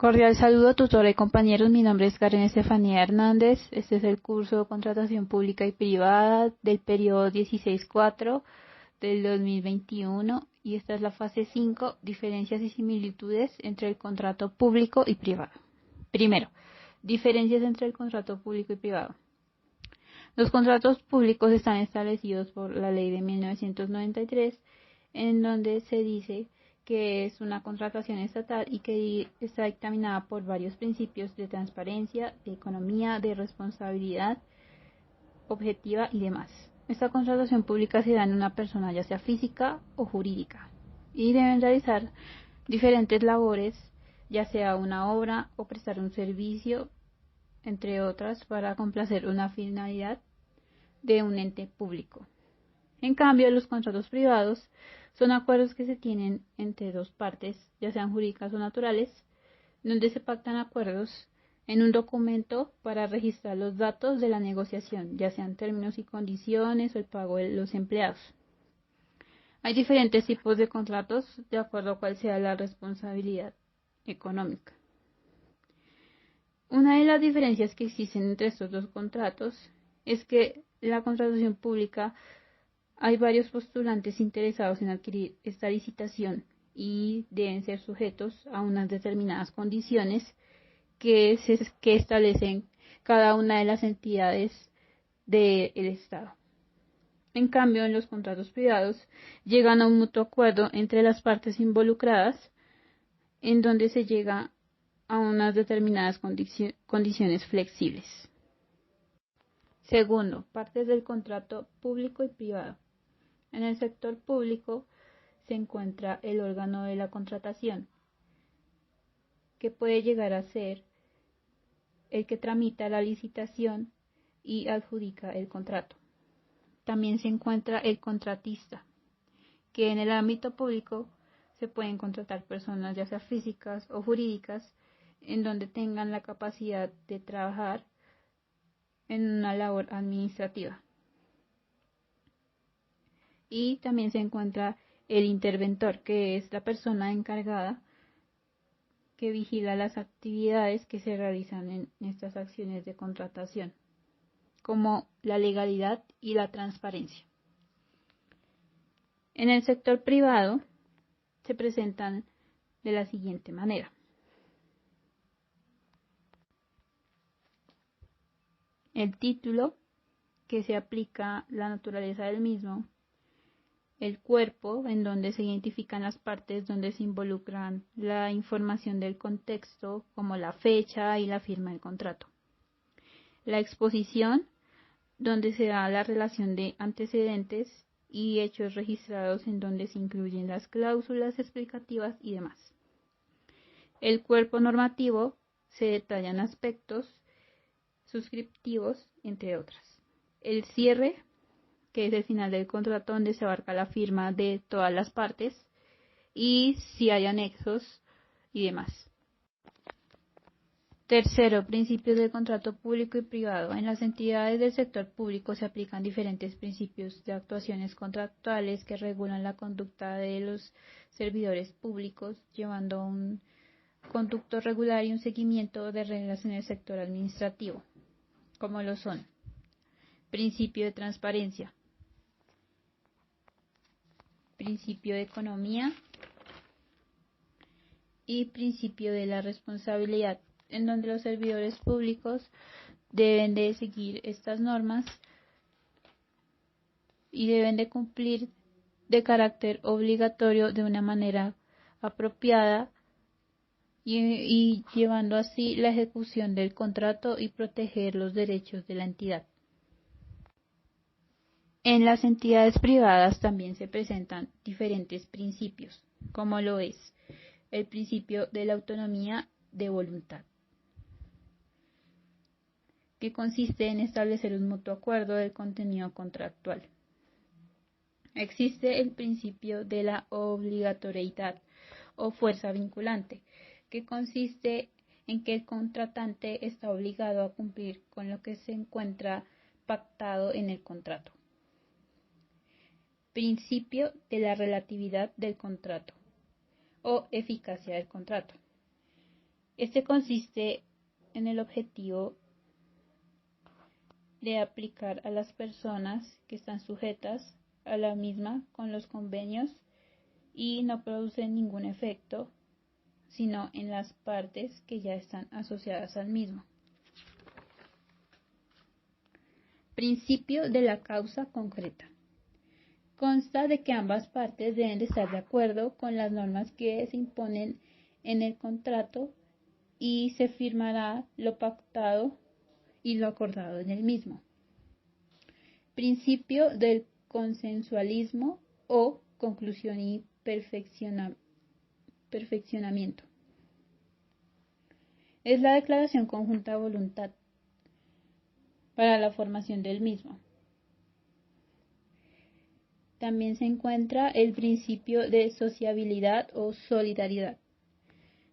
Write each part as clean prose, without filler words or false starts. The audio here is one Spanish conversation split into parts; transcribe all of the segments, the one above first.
Cordial saludo, tutora y compañeros. Mi nombre es Karen Estefanía Hernández. Este es el curso de Contratación Pública y Privada del periodo 16-4 del 2021 y esta es la fase 5, diferencias y similitudes entre el contrato público y privado. Primero, diferencias entre el contrato público y privado. Los contratos públicos están establecidos por la Ley de 1993, en donde se dice que es una contratación estatal y que está dictaminada por varios principios de transparencia, de economía, de responsabilidad objetiva y demás. Esta contratación pública se da en una persona ya sea física o jurídica y deben realizar diferentes labores, ya sea una obra o prestar un servicio, entre otras, para complacer una finalidad de un ente público. En cambio, los contratos privados son acuerdos que se tienen entre dos partes, ya sean jurídicas o naturales, donde se pactan acuerdos en un documento para registrar los datos de la negociación, ya sean términos y condiciones o el pago de los empleados. Hay diferentes tipos de contratos de acuerdo a cuál sea la responsabilidad económica. Una de las diferencias que existen entre estos dos contratos es que la contratación pública hay varios postulantes interesados en adquirir esta licitación y deben ser sujetos a unas determinadas condiciones que establecen cada una de las entidades del Estado. En cambio, en los contratos privados llegan a un mutuo acuerdo entre las partes involucradas, en donde se llega a unas determinadas condiciones flexibles. Segundo, partes del contrato público y privado. En el sector público se encuentra el órgano de la contratación, que puede llegar a ser el que tramita la licitación y adjudica el contrato. También se encuentra el contratista, que en el ámbito público se pueden contratar personas ya sea físicas o jurídicas en donde tengan la capacidad de trabajar en una labor administrativa. Y también se encuentra el interventor, que es la persona encargada que vigila las actividades que se realizan en estas acciones de contratación, como la legalidad y la transparencia. En el sector privado se presentan de la siguiente manera. El título, que se aplica la naturaleza del mismo, el cuerpo, en donde se identifican las partes donde se involucran la información del contexto, como la fecha y la firma del contrato. La exposición, donde se da la relación de antecedentes y hechos registrados en donde se incluyen las cláusulas explicativas y demás. El cuerpo normativo, se detallan aspectos suscriptivos, entre otras. El cierre, que es el final del contrato donde se abarca la firma de todas las partes y si hay anexos y demás. Tercero, principios del contrato público y privado. En las entidades del sector público se aplican diferentes principios de actuaciones contractuales que regulan la conducta de los servidores públicos, llevando un conducto regular y un seguimiento de reglas en el sector administrativo, como lo son: principio de transparencia, principio de economía y principio de la responsabilidad, en donde los servidores públicos deben de seguir estas normas y deben de cumplir de carácter obligatorio de una manera apropiada y llevando así la ejecución del contrato y proteger los derechos de la entidad. En las entidades privadas también se presentan diferentes principios, como lo es el principio de la autonomía de voluntad, que consiste en establecer un mutuo acuerdo del contenido contractual. Existe el principio de la obligatoriedad o fuerza vinculante, que consiste en que el contratante está obligado a cumplir con lo que se encuentra pactado en el contrato. Principio de la relatividad del contrato o eficacia del contrato, Este consiste en el objetivo de aplicar a las personas que están sujetas a la misma con los convenios y no produce ningún efecto, sino en las partes que ya están asociadas al mismo. Principio de la causa concreta. Consta de que ambas partes deben de estar de acuerdo con las normas que se imponen en el contrato y se firmará lo pactado y lo acordado en el mismo. Principio del consensualismo o conclusión y perfeccionamiento. Es la declaración conjunta de voluntad para la formación del mismo. También se encuentra el principio de sociabilidad o solidaridad.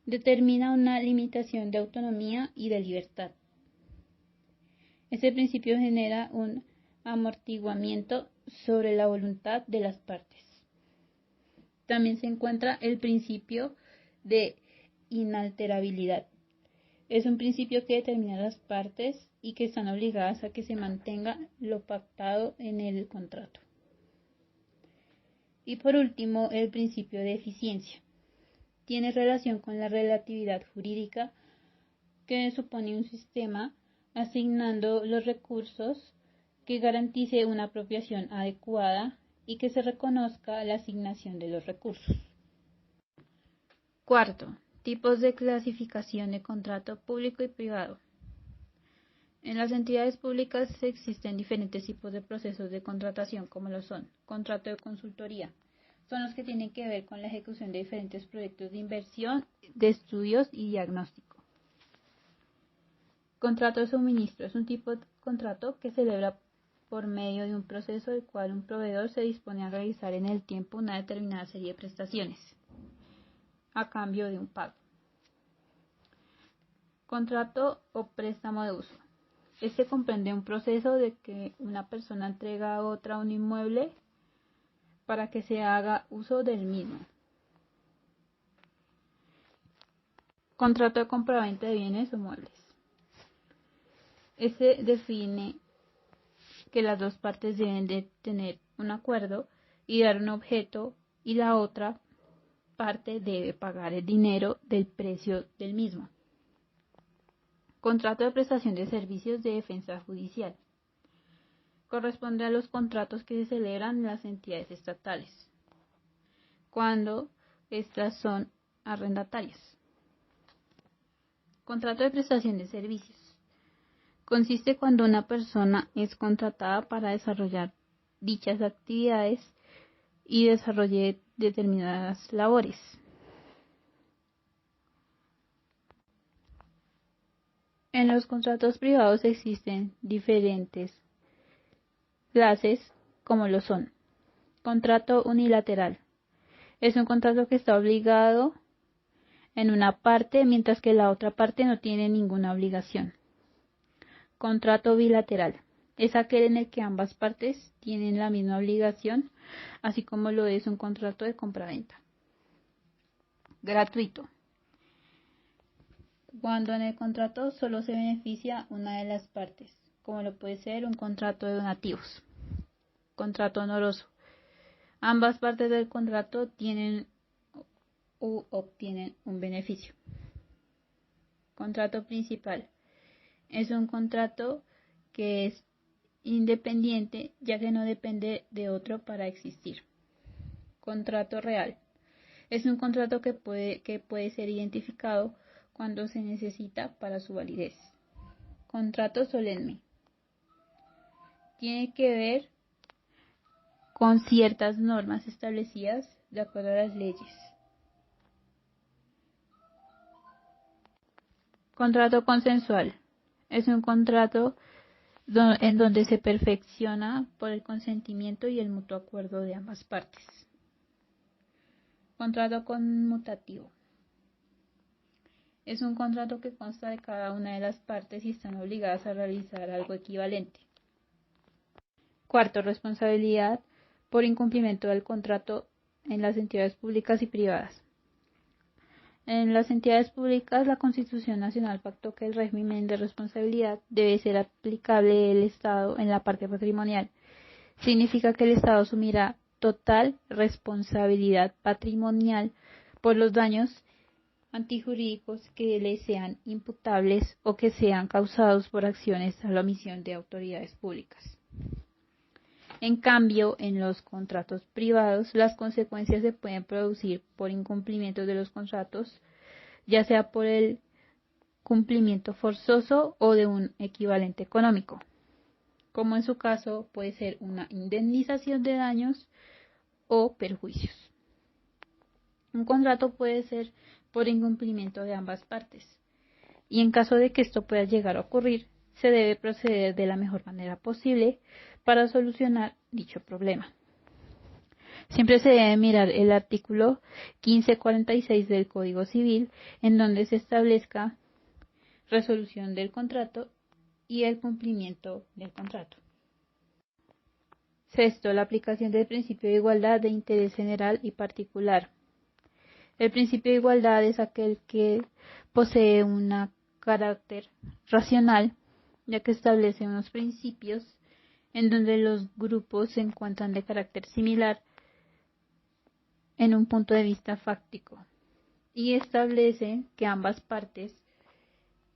Determina una limitación de autonomía y de libertad. Este principio genera un amortiguamiento sobre la voluntad de las partes. También se encuentra el principio de inalterabilidad. Es un principio que determina las partes y que están obligadas a que se mantenga lo pactado en el contrato. Y por último, el principio de eficiencia. Tiene relación con la relatividad jurídica, que supone un sistema asignando los recursos que garantice una apropiación adecuada y que se reconozca la asignación de los recursos. Cuarto, tipos de clasificación de contrato público y privado. En las entidades públicas existen diferentes tipos de procesos de contratación, como lo son: contrato de consultoría, son los que tienen que ver con la ejecución de diferentes proyectos de inversión, de estudios y diagnóstico. Contrato de suministro es un tipo de contrato que se celebra por medio de un proceso del cual un proveedor se dispone a realizar en el tiempo una determinada serie de prestaciones a cambio de un pago. Contrato o préstamo de uso. Este comprende un proceso de que una persona entrega a otra un inmueble para que se haga uso del mismo. Contrato de compraventa de bienes o muebles. Este define que las dos partes deben de tener un acuerdo y dar un objeto y la otra parte debe pagar el dinero del precio del mismo. Contrato de prestación de servicios de defensa judicial. Corresponde a los contratos que se celebran en las entidades estatales, cuando estas son arrendatarias. Contrato de prestación de servicios. Consiste cuando una persona es contratada para desarrollar dichas actividades y desarrolle determinadas labores. En los contratos privados existen diferentes clases, como lo son: contrato unilateral. Es un contrato que está obligado en una parte, mientras que la otra parte no tiene ninguna obligación. Contrato bilateral. Es aquel en el que ambas partes tienen la misma obligación, así como lo es un contrato de compraventa. Gratuito. Cuando en el contrato solo se beneficia una de las partes, como lo puede ser un contrato de donativos. Contrato honoroso. Ambas partes del contrato tienen u obtienen un beneficio. Contrato principal. Es un contrato que es independiente, ya que no depende de otro para existir. Contrato real. Es un contrato que puede ser identificado cuando se necesita para su validez. Contrato solemne. Tiene que ver con ciertas normas establecidas de acuerdo a las leyes. Contrato consensual. Es un contrato en donde se perfecciona por el consentimiento y el mutuo acuerdo de ambas partes. Contrato conmutativo. Es un contrato que consta de cada una de las partes y están obligadas a realizar algo equivalente. Cuarto, responsabilidad por incumplimiento del contrato en las entidades públicas y privadas. En las entidades públicas, la Constitución Nacional pactó que el régimen de responsabilidad debe ser aplicable al Estado en la parte patrimonial. Significa que el Estado asumirá total responsabilidad patrimonial por los daños antijurídicos que le sean imputables o que sean causados por acciones a la omisión de autoridades públicas. En cambio, en los contratos privados, las consecuencias se pueden producir por incumplimiento de los contratos, ya sea por el cumplimiento forzoso o de un equivalente económico, como en su caso puede ser una indemnización de daños o perjuicios. Un contrato puede ser por incumplimiento de ambas partes, y en caso de que esto pueda llegar a ocurrir, se debe proceder de la mejor manera posible para solucionar dicho problema. Siempre se debe mirar el artículo 1546 del Código Civil, en donde se establezca resolución del contrato y el cumplimiento del contrato. Sexto, la aplicación del principio de igualdad de interés general y particular. El principio de igualdad es aquel que posee un carácter racional, ya que establece unos principios en donde los grupos se encuentran de carácter similar en un punto de vista fáctico, y establece que ambas partes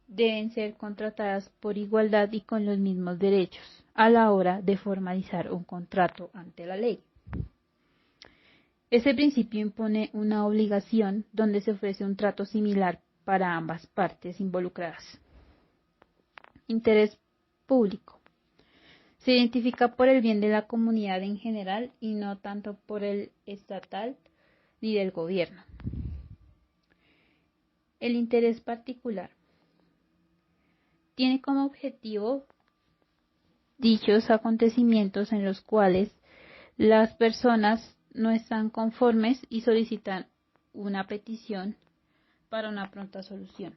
deben ser contratadas por igualdad y con los mismos derechos a la hora de formalizar un contrato ante la ley. Ese principio impone una obligación donde se ofrece un trato similar para ambas partes involucradas. Interés público. Se identifica por el bien de la comunidad en general y no tanto por el estatal ni del gobierno. El interés particular tiene como objetivo dichos acontecimientos en los cuales las personas no están conformes y solicitan una petición para una pronta solución.